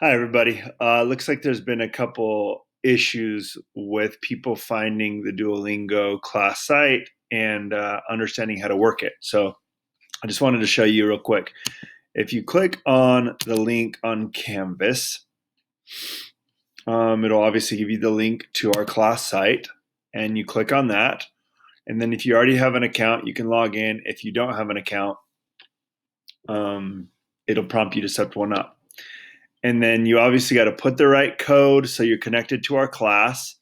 Hi, everybody. Looks like there's been a couple issues with people finding the Duolingo class site and understanding how to work it. So I just wanted to show you real quick. If you click on the link on Canvas, it'll obviously give you the link to our class site, and you click on that. And then if you already have an account, you can log in. If you don't have an account, it'll prompt you to set one up. And then you obviously got to put the right code so you're connected to our class.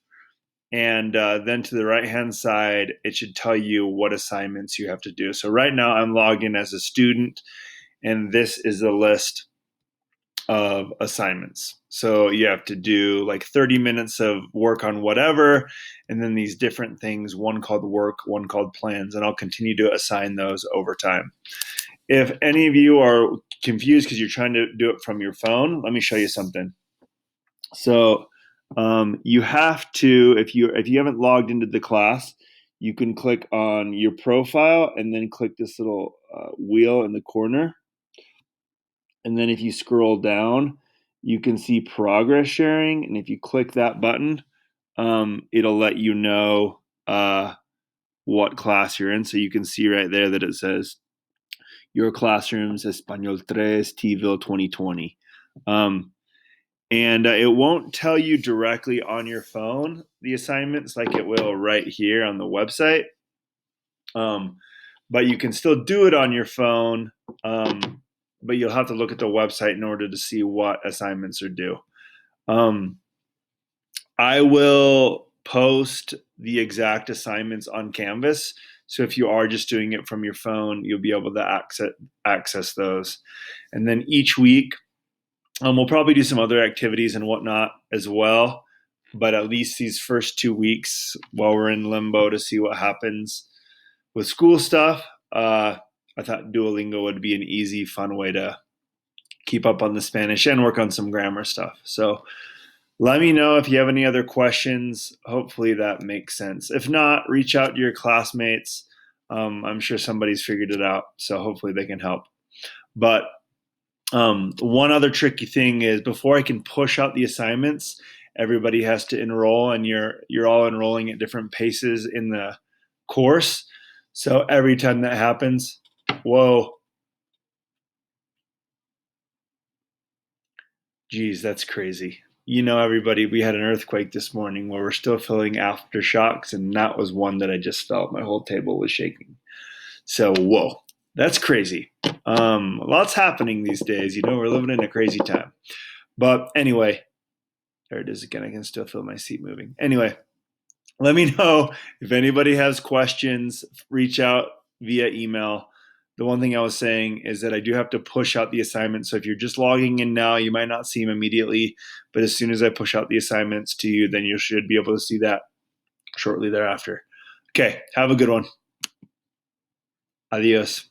And then to the right-hand side, it should tell you what assignments you have to do. So right now I'm logged in as a student, and this is a list of assignments. So you have to do like 30 minutes of work on whatever, and then these different things, one called work, one called plans, and I'll continue to assign those over time. If any of you are confused because you're trying to do it from your phone, let me show you something. So you have to, if you haven't logged into the class, you can click on your profile and then click this little wheel in the corner. And then if you scroll down, you can see progress sharing. And if you click that button, it'll let you know what class you're in. So you can see right there that it says your classroom's Español 3 Tville 2020. And it won't tell you directly on your phone the assignments like it will right here on the website. But you can still do it on your phone, but you'll have to look at the website in order to see what assignments are due. I will post the exact assignments on Canvas. So if you are just doing it from your phone, you'll be able to access those. And then each week, we'll probably do some other activities and whatnot as well. But at least these first 2 weeks while we're in limbo to see what happens with school stuff, I thought Duolingo would be an easy, fun way to keep up on the Spanish and work on some grammar stuff. So let me know if you have any other questions. Hopefully that makes sense. If not, reach out to your classmates. I'm sure somebody's figured it out, so hopefully they can help. But one other tricky thing is before I can push out the assignments, everybody has to enroll, and you're all enrolling at different paces in the course. So every time that happens, whoa, geez, that's crazy. Everybody, we had an earthquake this morning where we're still feeling aftershocks, and that was one that I just felt. My whole table was shaking. So, whoa, that's crazy. Lots happening these days. We're living in a crazy time. But anyway, there it is again. I can still feel my seat moving. Anyway, let me know if anybody has questions. Reach out via email. The one thing I was saying is that I do have to push out the assignments. So if you're just logging in now, you might not see them immediately. But as soon as I push out the assignments to you, then you should be able to see that shortly thereafter. Okay, have a good one. Adios.